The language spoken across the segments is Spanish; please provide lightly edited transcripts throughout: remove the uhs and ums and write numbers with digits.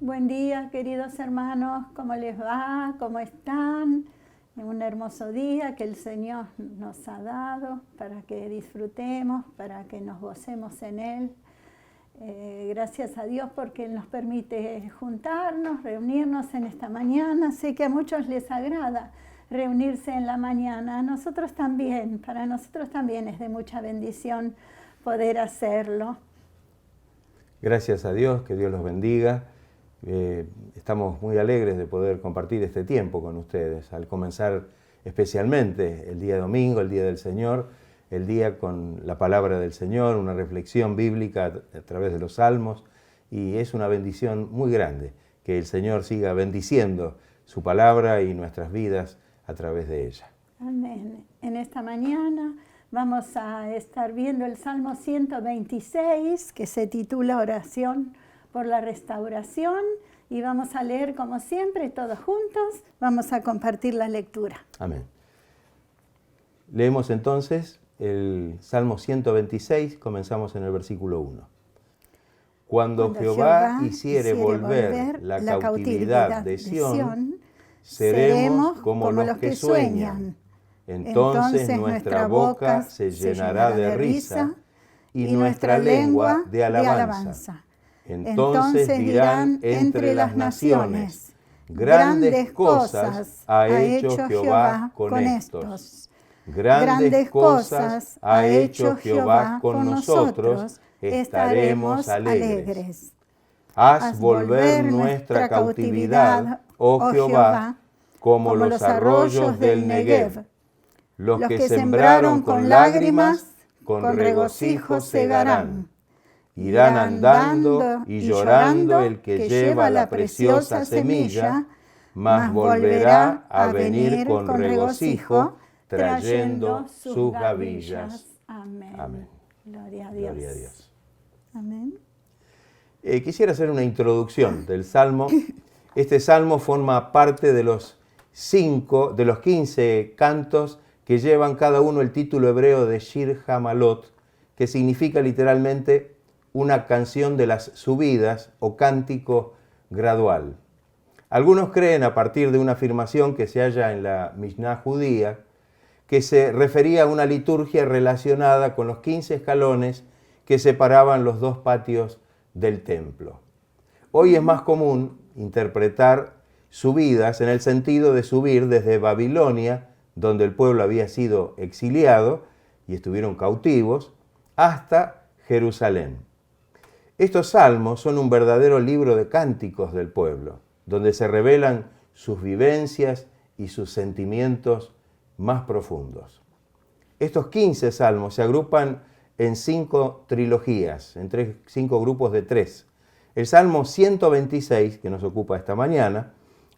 Buen día, queridos hermanos, ¿cómo les va? ¿Cómo están? Un hermoso día que el Señor nos ha dado para que disfrutemos, para que nos gocemos en Él. Gracias a Dios porque Él nos permite juntarnos, reunirnos en esta mañana. Sé que a muchos les agrada reunirse en la mañana, a nosotros también, para nosotros también es de mucha bendición poder hacerlo. Gracias a Dios, que Dios los bendiga. Estamos muy alegres de poder compartir este tiempo con ustedes, al comenzar especialmente el día domingo, el día del Señor, el día con la palabra del Señor, una reflexión bíblica a través de los salmos, y es una bendición muy grande que el Señor siga bendiciendo su palabra y nuestras vidas a través de ella. Amén. En esta mañana vamos a estar viendo el Salmo 126, que se titula Oración por la Restauración, y vamos a leer como siempre, todos juntos, vamos a compartir la lectura. Amén. Leemos entonces el Salmo 126, comenzamos en el versículo 1. Cuando Jehová hiciere volver la cautividad de Sión, seremos como los que sueñan. Entonces nuestra boca se llenará de risa y nuestra lengua de alabanza. Entonces dirán entre las naciones, grandes cosas ha hecho Jehová con estos. Grandes cosas ha hecho Jehová con nosotros, estaremos alegres. Haz volver nuestra cautividad, oh Jehová, como los arroyos del Negev. Los que sembraron con lágrimas, con regocijo segarán. Irán andando y llorando el que lleva la preciosa semilla, mas volverá a venir con regocijo, trayendo sus gavillas. Amén. Amén. Gloria a Dios. Gloria a Dios. Amén. Quisiera hacer una introducción del Salmo. Este Salmo forma parte de los 15 cantos que llevan cada uno el título hebreo de Shir Hamalot, que significa literalmente una canción de las subidas o cántico gradual. Algunos creen, a partir de una afirmación que se halla en la Mishnah judía, que se refería a una liturgia relacionada con los 15 escalones que separaban los dos patios del templo. Hoy es más común interpretar subidas en el sentido de subir desde Babilonia, donde el pueblo había sido exiliado y estuvieron cautivos, hasta Jerusalén. Estos salmos son un verdadero libro de cánticos del pueblo, donde se revelan sus vivencias y sus sentimientos más profundos. Estos 15 salmos se agrupan en 5 trilogías, en 5 grupos de 3. El Salmo 126, que nos ocupa esta mañana,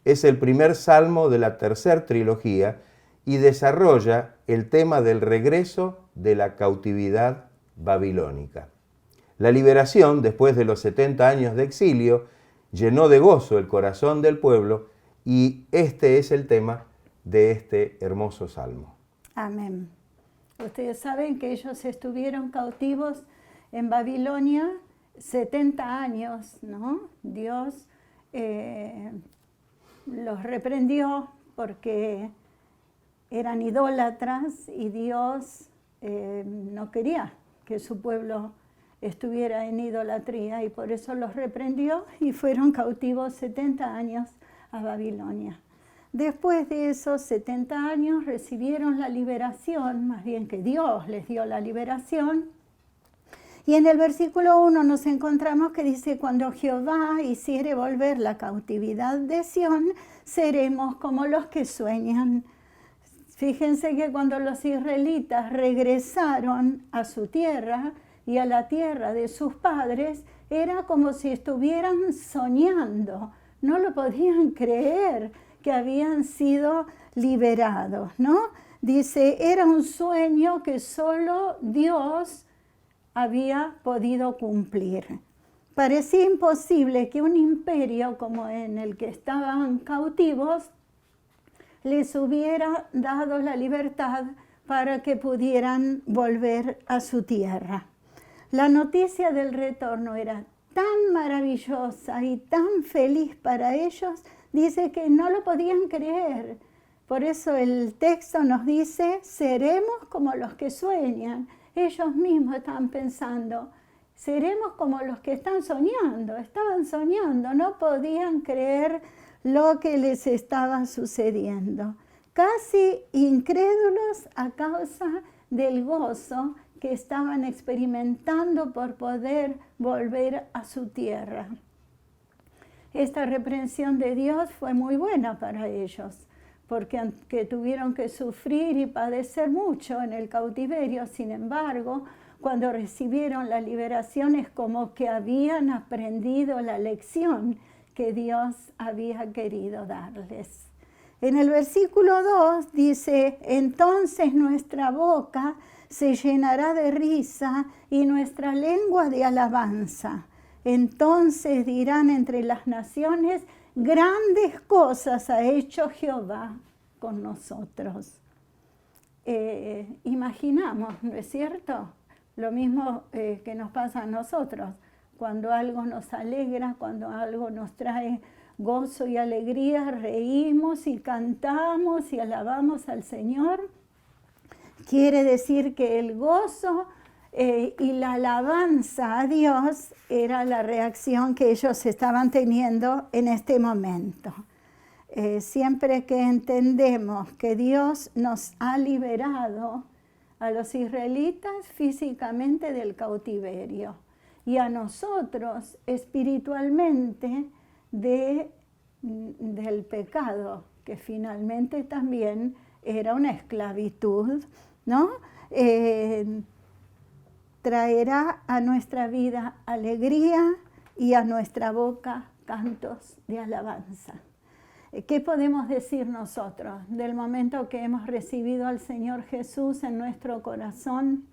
es el primer salmo de la tercera trilogía y desarrolla el tema del regreso de la cautividad babilónica. La liberación, después de los 70 años de exilio, llenó de gozo el corazón del pueblo, y este es el tema de este hermoso salmo. Amén. Ustedes saben que ellos estuvieron cautivos en Babilonia 70 años, ¿no? Dios los reprendió porque eran idólatras y Dios no quería que su pueblo estuviera en idolatría, y por eso los reprendió y fueron cautivos 70 años a Babilonia. Después de esos 70 años recibieron la liberación, más bien que Dios les dio la liberación. Y en el versículo 1 nos encontramos que dice: cuando Jehová hiciere volver la cautividad de Sión, seremos como los que sueñan. Fíjense que cuando los israelitas regresaron a su tierra y a la tierra de sus padres, era como si estuvieran soñando. No lo podían creer que habían sido liberados, ¿no? Dice, era un sueño que solo Dios había podido cumplir. Parecía imposible que un imperio como en el que estaban cautivos les hubiera dado la libertad para que pudieran volver a su tierra. La noticia del retorno era tan maravillosa y tan feliz para ellos, dice que no lo podían creer. Por eso el texto nos dice, seremos como los que sueñan. Ellos mismos estaban pensando, seremos como los que están soñando. Estaban soñando, no podían creer lo que les estaba sucediendo. Casi incrédulos a causa del gozo que estaban experimentando por poder volver a su tierra. Esta reprensión de Dios fue muy buena para ellos, porque aunque tuvieron que sufrir y padecer mucho en el cautiverio, sin embargo, cuando recibieron la liberación es como que habían aprendido la lección que Dios había querido darles. En el versículo 2 dice, entonces nuestra boca se llenará de risa y nuestra lengua de alabanza. Entonces dirán entre las naciones, grandes cosas ha hecho Jehová con nosotros. Imaginamos, ¿no es cierto? Lo mismo que nos pasa a nosotros. Cuando algo nos alegra, cuando algo nos trae gozo y alegría, reímos y cantamos y alabamos al Señor. Quiere decir que el gozo y la alabanza a Dios era la reacción que ellos estaban teniendo en este momento. Siempre que entendemos que Dios nos ha liberado a los israelitas físicamente del cautiverio y a nosotros espiritualmente del pecado, que finalmente también era una esclavitud, ¿no? Traerá a nuestra vida alegría y a nuestra boca cantos de alabanza. ¿Qué podemos decir nosotros del momento que hemos recibido al Señor Jesús en nuestro corazón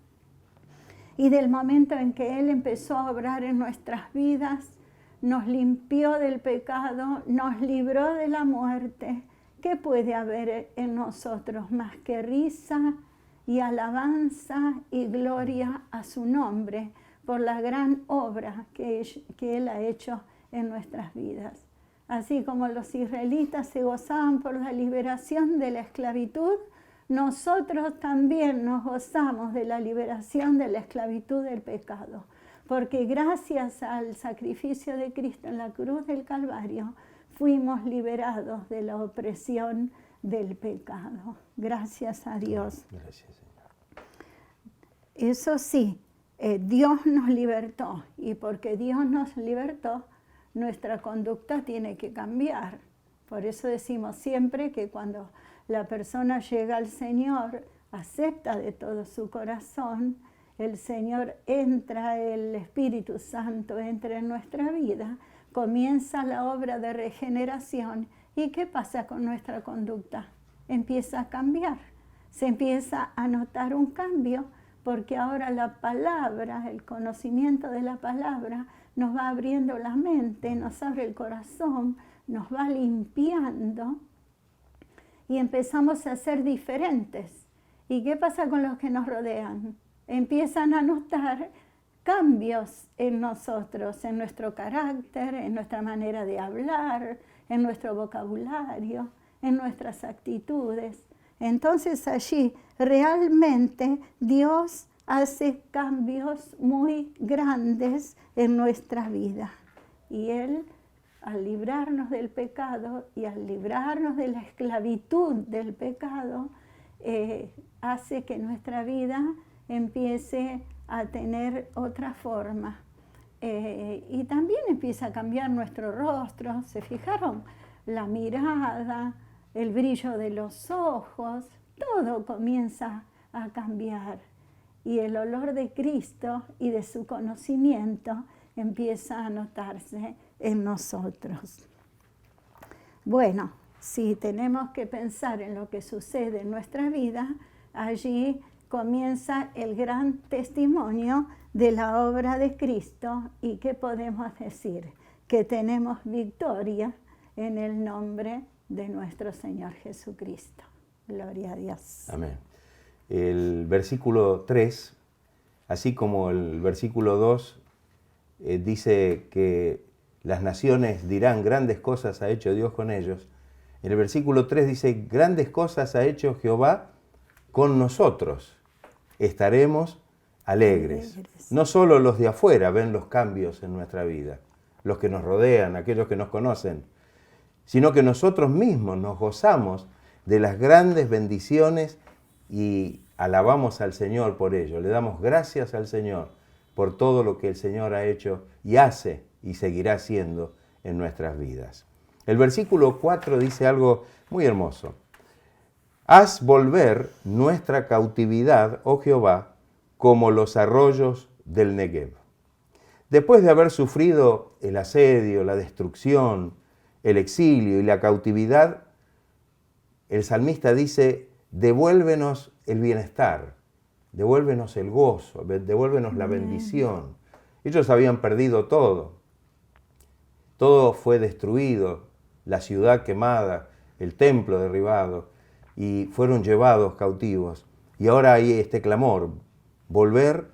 y del momento en que Él empezó a obrar en nuestras vidas, nos limpió del pecado, nos libró de la muerte? ¿Qué puede haber en nosotros más que risa y alabanza y gloria a su nombre por la gran obra que Él ha hecho en nuestras vidas? Así como los israelitas se gozaban por la liberación de la esclavitud, nosotros también nos gozamos de la liberación de la esclavitud del pecado, porque gracias al sacrificio de Cristo en la cruz del Calvario, fuimos liberados de la opresión del pecado. Gracias a Dios. Gracias, Señor. Eso sí, Dios nos libertó, y porque Dios nos libertó, nuestra conducta tiene que cambiar. Por eso decimos siempre que cuando la persona llega al Señor, acepta de todo su corazón, el Señor entra, el Espíritu Santo entra en nuestra vida, comienza la obra de regeneración. ¿Y qué pasa con nuestra conducta? Empieza a cambiar, se empieza a notar un cambio, porque ahora la palabra, el conocimiento de la palabra, nos va abriendo la mente, nos abre el corazón, nos va limpiando y empezamos a ser diferentes. ¿Y qué pasa con los que nos rodean? Empiezan a notar cambios en nosotros, en nuestro carácter, en nuestra manera de hablar, en nuestro vocabulario, en nuestras actitudes. Entonces allí realmente Dios hace cambios muy grandes en nuestra vida. Y Él, al librarnos del pecado y al librarnos de la esclavitud del pecado, hace que nuestra vida empiece a tener otra forma. Y también empieza a cambiar nuestro rostro. ¿Se fijaron? La mirada, el brillo de los ojos, todo comienza a cambiar. Y el olor de Cristo y de su conocimiento empieza a notarse en nosotros. Bueno, si tenemos que pensar en lo que sucede en nuestra vida, allí comienza el gran testimonio de la obra de Cristo. ¿Y qué podemos decir? Que tenemos victoria en el nombre de nuestro Señor Jesucristo. Gloria a Dios. Amén. El versículo 3, así como el versículo 2, dice que las naciones dirán grandes cosas ha hecho Dios con ellos. En el versículo 3 dice, grandes cosas ha hecho Jehová con nosotros, estaremos alegres. No solo los de afuera ven los cambios en nuestra vida, los que nos rodean, aquellos que nos conocen, sino que nosotros mismos nos gozamos de las grandes bendiciones y alabamos al Señor por ello. Le damos gracias al Señor por todo lo que el Señor ha hecho y hace y seguirá haciendo en nuestras vidas. El versículo 4 dice algo muy hermoso. Haz volver nuestra cautividad, oh Jehová, como los arroyos del Negev. Después de haber sufrido el asedio, la destrucción, el exilio y la cautividad, el salmista dice, devuélvenos el bienestar, devuélvenos el gozo, devuélvenos la bendición. Ellos habían perdido todo. Todo fue destruido, la ciudad quemada, el templo derribado, y fueron llevados cautivos. Y ahora hay este clamor, volver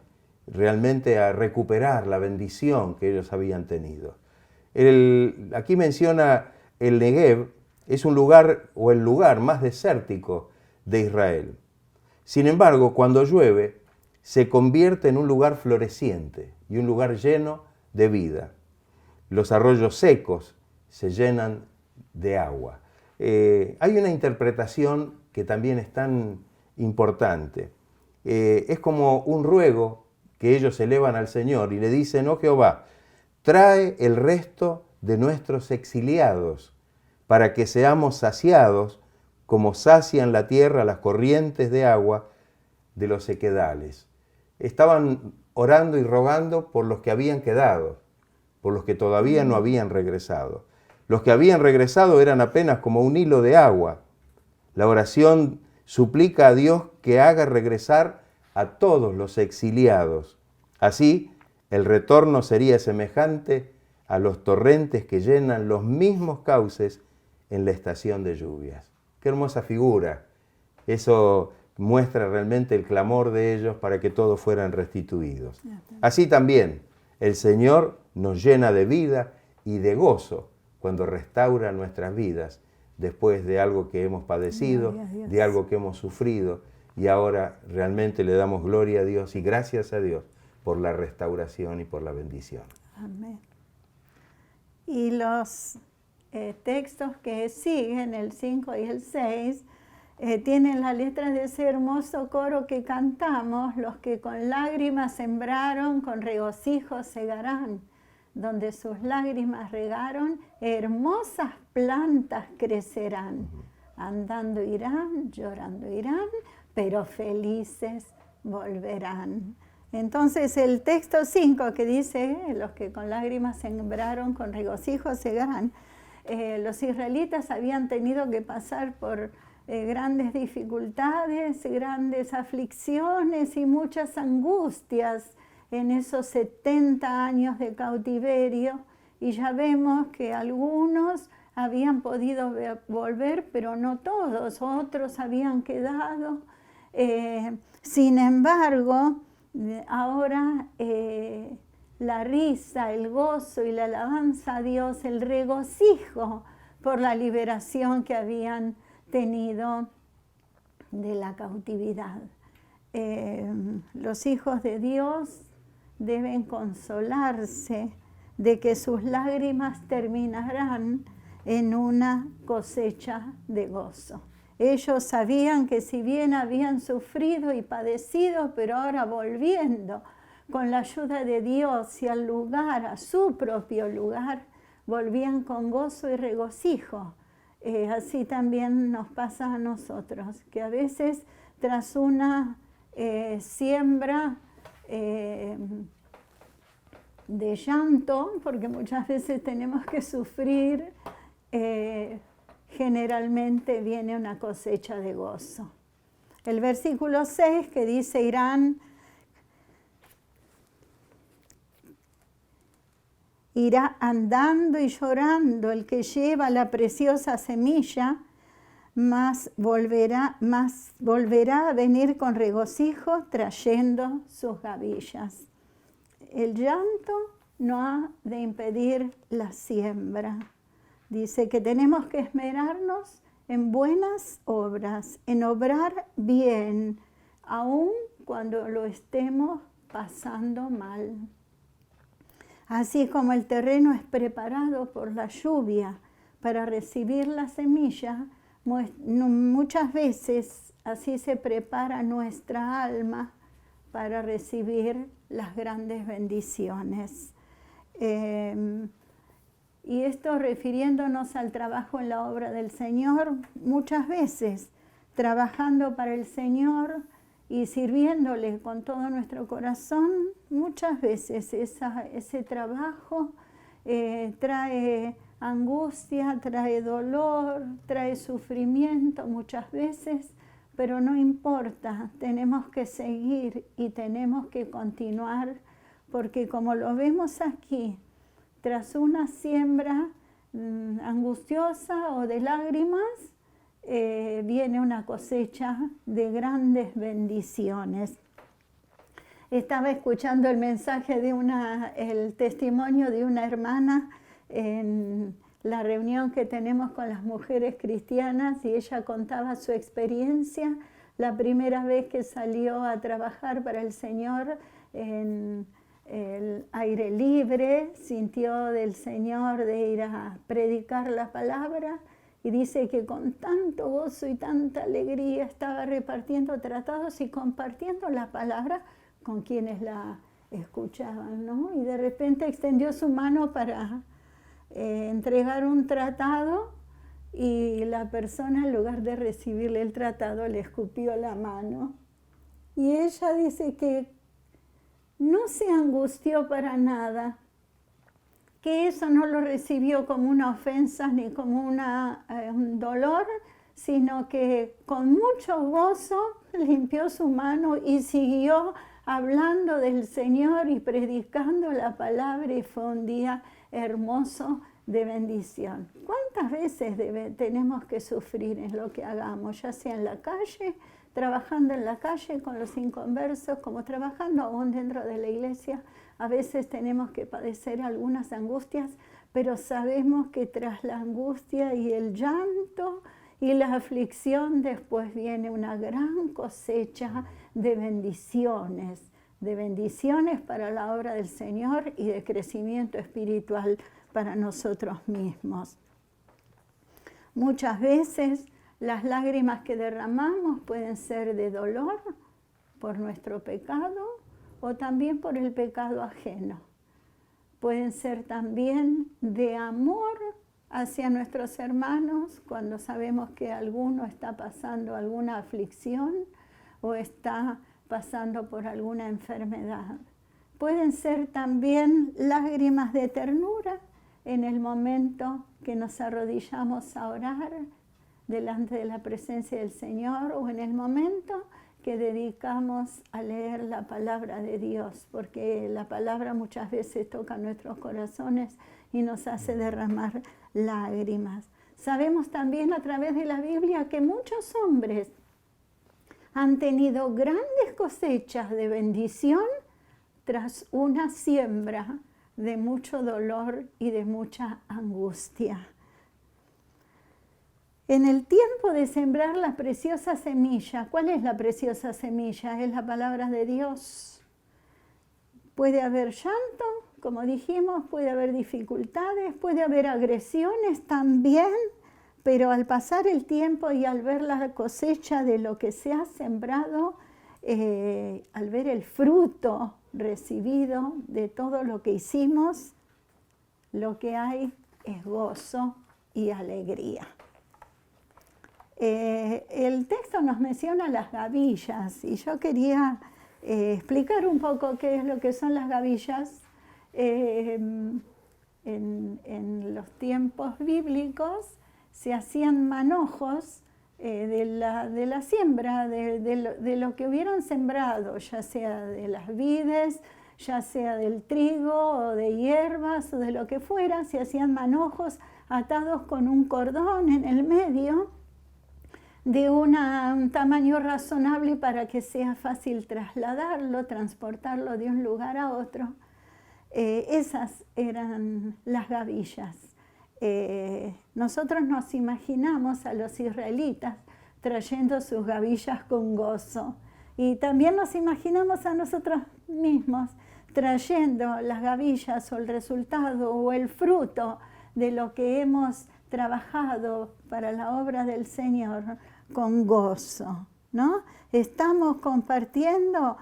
realmente a recuperar la bendición que ellos habían tenido. Aquí menciona el Negev, es un lugar o el lugar más desértico de Israel. Sin embargo, cuando llueve, se convierte en un lugar floreciente y un lugar lleno de vida. Los arroyos secos se llenan de agua. Hay una interpretación que también es tan importante. Es como un ruego que ellos elevan al Señor y le dicen, oh Jehová, trae el resto de nuestros exiliados para que seamos saciados como sacian la tierra las corrientes de agua de los sequedales. Estaban orando y rogando por los que habían quedado, por los que todavía no habían regresado. Los que habían regresado eran apenas como un hilo de agua. La oración suplica a Dios que haga regresar a todos los exiliados. Así, el retorno sería semejante a los torrentes que llenan los mismos cauces en la estación de lluvias. Qué hermosa figura. Eso muestra realmente el clamor de ellos para que todos fueran restituidos. Así también, el Señor nos llena de vida y de gozo cuando restaura nuestras vidas después de algo que hemos padecido, de algo que hemos sufrido, y ahora realmente le damos gloria a Dios y gracias a Dios por la restauración y por la bendición. Amén. Y los textos que siguen, el 5 y el 6, tienen la letra de ese hermoso coro que cantamos, los que con lágrimas sembraron, con regocijo segarán. Donde sus lágrimas regaron, hermosas plantas crecerán. Andando irán, llorando irán, pero felices volverán. Entonces el texto 5 que dice, los que con lágrimas sembraron, con regocijo segarán, los israelitas habían tenido que pasar por grandes dificultades, grandes aflicciones y muchas angustias en esos 70 años de cautiverio, y ya vemos que algunos habían podido volver, pero no todos, otros habían quedado. Sin embargo, ahora la risa, el gozo y la alabanza a Dios, el regocijo por la liberación que habían tenido de la cautividad. Los hijos de Dios deben consolarse de que sus lágrimas terminarán en una cosecha de gozo. Ellos sabían que si bien habían sufrido y padecido, pero ahora volviendo con la ayuda de Dios y al lugar, a su propio lugar, volvían con gozo y regocijo. Así también nos pasa a nosotros, que a veces tras una siembra de llanto, porque muchas veces tenemos que sufrir, generalmente viene una cosecha de gozo. El versículo 6 que dice, irá andando y llorando el que lleva la preciosa semilla, mas volverá a venir con regocijo trayendo sus gavillas. El llanto no ha de impedir la siembra. Dice que tenemos que esmerarnos en buenas obras, en obrar bien, aun cuando lo estemos pasando mal. Así como el terreno es preparado por la lluvia para recibir la semilla, muchas veces así se prepara nuestra alma para recibir las grandes bendiciones. Y esto refiriéndonos al trabajo en la obra del Señor, muchas veces trabajando para el Señor y sirviéndole con todo nuestro corazón, muchas veces ese trabajo trae angustia, trae dolor, trae sufrimiento muchas veces, pero no importa, tenemos que seguir y tenemos que continuar, porque como lo vemos aquí, tras una siembra angustiosa o de lágrimas, viene una cosecha de grandes bendiciones. Estaba escuchando el mensaje el testimonio de una hermana en la reunión que tenemos con las mujeres cristianas, y ella contaba su experiencia la primera vez que salió a trabajar para el Señor en el aire libre, sintió del Señor de ir a predicar la palabra, y dice que con tanto gozo y tanta alegría estaba repartiendo tratados y compartiendo la palabra con quienes la escuchaban, ¿no? Y de repente extendió su mano para entregar un tratado, y la persona, en lugar de recibirle el tratado, le escupió la mano. Y ella dice que no se angustió para nada, que eso no lo recibió como una ofensa ni como un dolor, sino que con mucho gozo limpió su mano y siguió hablando del Señor y predicando la palabra, y fue un día hermoso de bendición. ¿Cuántas veces tenemos que sufrir en lo que hagamos, ya sea en la calle, trabajando en la calle con los inconversos, como trabajando aún dentro de la iglesia? A veces tenemos que padecer algunas angustias, pero sabemos que tras la angustia y el llanto y la aflicción, después viene una gran cosecha de bendiciones para la obra del Señor y de crecimiento espiritual para nosotros mismos. Muchas veces las lágrimas que derramamos pueden ser de dolor por nuestro pecado o también por el pecado ajeno. Pueden ser también de amor hacia nuestros hermanos cuando sabemos que alguno está pasando alguna aflicción o está pasando por alguna enfermedad. Pueden ser también lágrimas de ternura en el momento que nos arrodillamos a orar delante de la presencia del Señor, o en el momento que dedicamos a leer la palabra de Dios, porque la palabra muchas veces toca nuestros corazones y nos hace derramar lágrimas. Sabemos también a través de la Biblia que muchos hombres han tenido grandes cosechas de bendición tras una siembra de mucho dolor y de mucha angustia. En el tiempo de sembrar la preciosa semilla, ¿cuál es la preciosa semilla? Es la palabra de Dios. Puede haber llanto, como dijimos, puede haber dificultades, puede haber agresiones también, pero al pasar el tiempo y al ver la cosecha de lo que se ha sembrado, al ver el fruto recibido de todo lo que hicimos, lo que hay es gozo y alegría. El texto nos menciona las gavillas, y yo quería explicar un poco qué es lo que son las gavillas. En los tiempos bíblicos se hacían manojos de la siembra, de lo que hubieran sembrado, ya sea de las vides, ya sea del trigo o de hierbas o de lo que fuera. Se hacían manojos atados con un cordón en el medio, de un tamaño razonable para que sea fácil trasladarlo, transportarlo de un lugar a otro. Esas eran las gavillas. Nosotros nos imaginamos a los israelitas trayendo sus gavillas con gozo. Y también nos imaginamos a nosotros mismos trayendo las gavillas o el resultado o el fruto de lo que hemos trabajado para la obra del Señor con gozo, ¿no? Estamos compartiendo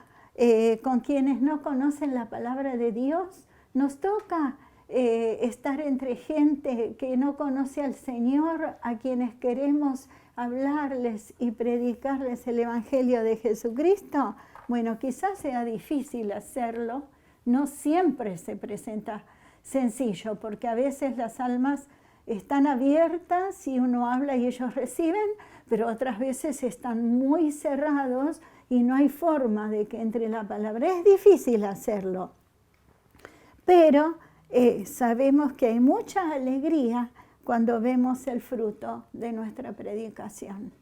con quienes no conocen la palabra de Dios. Nos toca estar entre gente que no conoce al Señor, a quienes queremos hablarles y predicarles el Evangelio de Jesucristo. Bueno, quizás sea difícil hacerlo, no siempre se presenta sencillo, porque a veces las almas están abiertas y uno habla y ellos reciben, pero otras veces están muy cerrados y no hay forma de que entre la palabra. Es difícil hacerlo, pero sabemos que hay mucha alegría cuando vemos el fruto de nuestra predicación.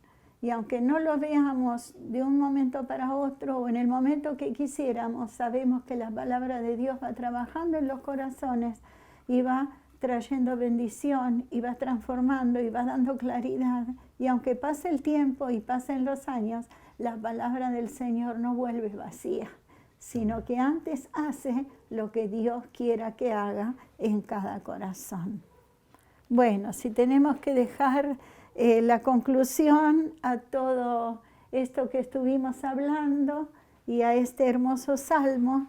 Y aunque no lo veamos de un momento para otro o en el momento que quisiéramos, sabemos que la palabra de Dios va trabajando en los corazones y va trayendo bendición y va transformando y va dando claridad. Y aunque pase el tiempo y pasen los años, la palabra del Señor no vuelve vacía, sino que antes hace lo que Dios quiera que haga en cada corazón. Bueno, si tenemos que dejar la conclusión a todo esto que estuvimos hablando y a este hermoso salmo,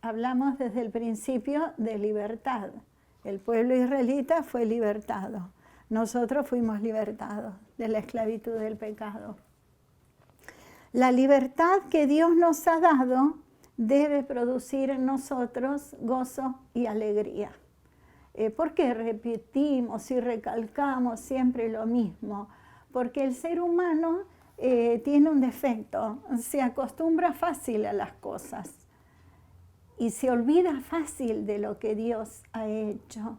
hablamos desde el principio de libertad. El pueblo israelita fue libertado. Nosotros fuimos libertados de la esclavitud del pecado. La libertad que Dios nos ha dado debe producir en nosotros gozo y alegría. ¿Por qué repetimos y recalcamos siempre lo mismo? Porque el ser humano tiene un defecto, se acostumbra fácil a las cosas y se olvida fácil de lo que Dios ha hecho.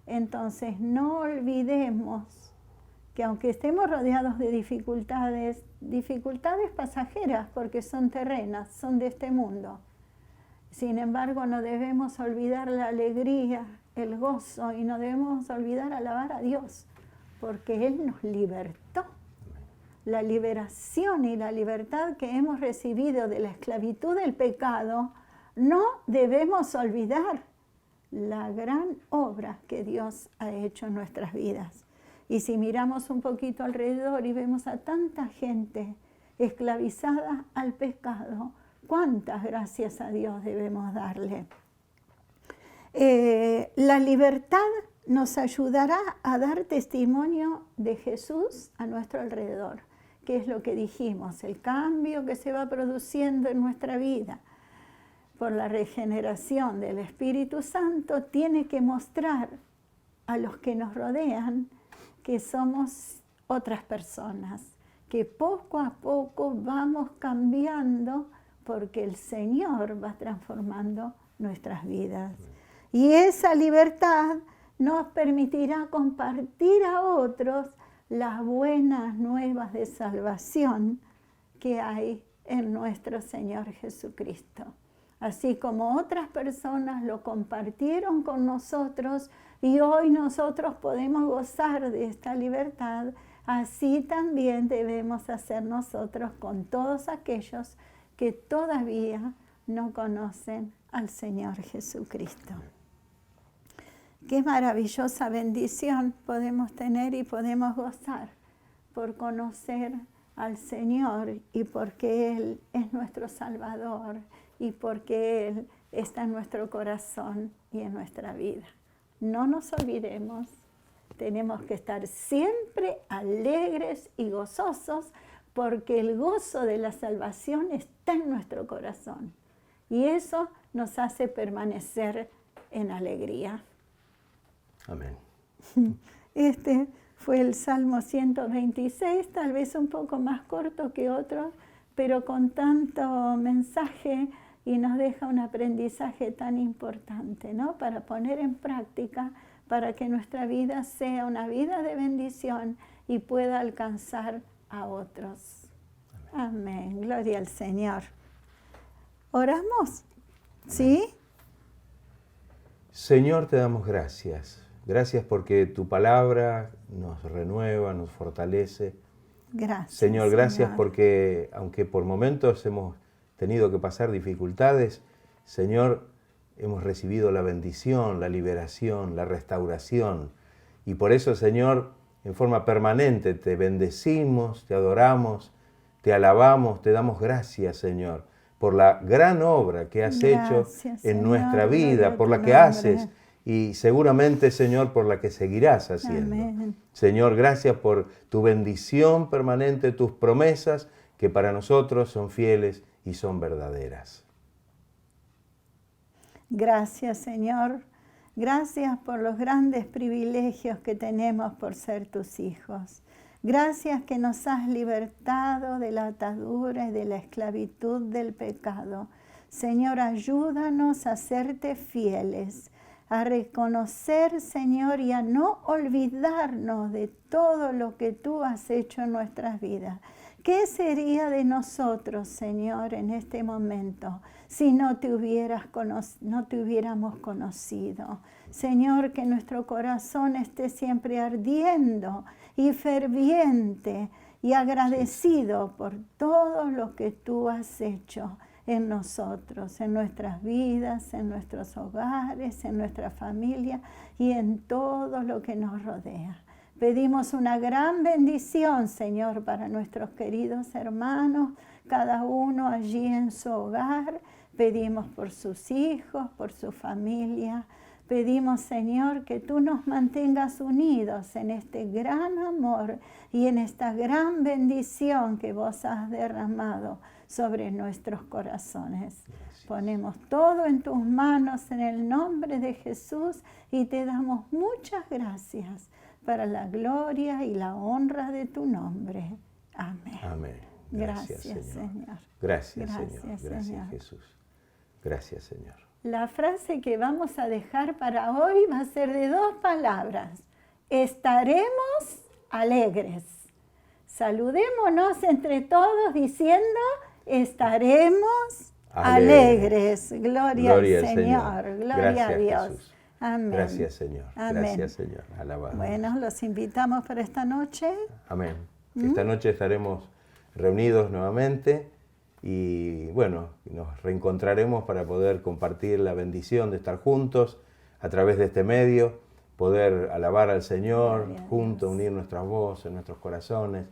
Entonces no olvidemos que aunque estemos rodeados de dificultades pasajeras porque son terrenas, son de este mundo, sin embargo no debemos olvidar la alegría, el gozo, y no debemos olvidar alabar a Dios porque Él nos libertó. La liberación y la libertad que hemos recibido de la esclavitud del pecado, no debemos olvidar la gran obra que Dios ha hecho en nuestras vidas. Y si miramos un poquito alrededor y vemos a tanta gente esclavizada al pecado, cuántas gracias a Dios debemos darle. La libertad nos ayudará a dar testimonio de Jesús a nuestro alrededor, que es lo que dijimos, el cambio que se va produciendo en nuestra vida por la regeneración del Espíritu Santo tiene que mostrar a los que nos rodean que somos otras personas, que poco a poco vamos cambiando porque el Señor va transformando nuestras vidas. Y esa libertad nos permitirá compartir a otros las buenas nuevas de salvación que hay en nuestro Señor Jesucristo. Así como otras personas lo compartieron con nosotros y hoy nosotros podemos gozar de esta libertad, así también debemos hacer nosotros con todos aquellos que todavía no conocen al Señor Jesucristo. Qué maravillosa bendición podemos tener y podemos gozar por conocer al Señor y porque Él es nuestro Salvador y porque Él está en nuestro corazón y en nuestra vida. No nos olvidemos, tenemos que estar siempre alegres y gozosos porque el gozo de la salvación está en nuestro corazón y eso nos hace permanecer en alegría. Amén. Este fue el Salmo 126, tal vez un poco más corto que otros, pero con tanto mensaje y nos deja un aprendizaje tan importante, ¿no? Para poner en práctica, para que nuestra vida sea una vida de bendición y pueda alcanzar a otros. Amén. Gloria al Señor. ¿Oramos? ¿Sí? Señor, te damos gracias. Gracias porque tu palabra nos renueva, nos fortalece. Gracias. Señor, gracias Señor. porque aunque por momentos hemos tenido que pasar dificultades, Señor, hemos recibido la bendición, la liberación, la restauración. Y por eso, Señor, en forma permanente te bendecimos, te adoramos, te alabamos, te damos gracias, Señor, por la gran obra que has hecho en Señor, nuestra vida, gloria a por tu la que nombre. haces y seguramente, Señor, por la que seguirás haciendo. Amén. Señor, gracias por tu bendición permanente, tus promesas que para nosotros son fieles y son verdaderas. Gracias, Señor. Gracias por los grandes privilegios que tenemos por ser tus hijos. Gracias que nos has libertado de la atadura y de la esclavitud del pecado. Señor, ayúdanos a serte fieles, a reconocer, Señor, y a no olvidarnos de todo lo que tú has hecho en nuestras vidas. ¿Qué sería de nosotros, Señor, en este momento si no te hubiéramos conocido? Señor, que nuestro corazón esté siempre ardiendo y ferviente y agradecido por todo lo que tú has hecho en nosotros, en nuestras vidas, en nuestros hogares, en nuestra familia y en todo lo que nos rodea. Pedimos una gran bendición, Señor, para nuestros queridos hermanos, cada uno allí en su hogar. Pedimos por sus hijos, por su familia. Pedimos, Señor, que tú nos mantengas unidos en este gran amor y en esta gran bendición que vos has derramado sobre nuestros corazones. Ponemos todo en tus manos en el nombre de Jesús y te damos muchas gracias para la gloria y la honra de tu nombre. Amén. Amén. Gracias, Señor. Gracias, Señor. Gracias, Gracias, Señor. Jesús. Gracias, Señor. La frase que vamos a dejar para hoy va a ser de 2 palabras. Estaremos alegres. Saludémonos entre todos diciendo, estaremos alegres. Gloria al Señor. Gloria Gracias, a Dios. Jesús. Amén. Gracias, Señor. Amén. Gracias, Señor. Alabado. Bueno, los invitamos para esta noche. Amén. Esta noche estaremos reunidos nuevamente y bueno, nos reencontraremos para poder compartir la bendición de estar juntos a través de este medio, poder alabar al Señor juntos, unir nuestras voces, nuestros corazones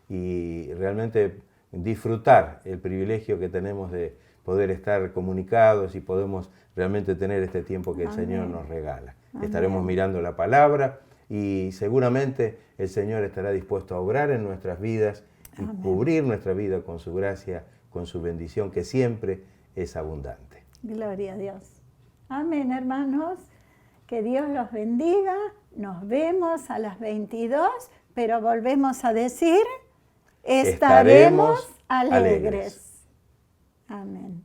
y realmente disfrutar el privilegio que tenemos de poder estar comunicados y podemos realmente tener este tiempo que el Señor nos regala. Estaremos mirando la palabra y seguramente el Señor estará dispuesto a obrar en nuestras vidas y cubrir nuestra vida con su gracia, con su bendición, que siempre es abundante. Gloria a Dios. Amén, hermanos. Que Dios los bendiga. Nos vemos a las 22, pero volvemos a decir, estaremos alegres. Amén.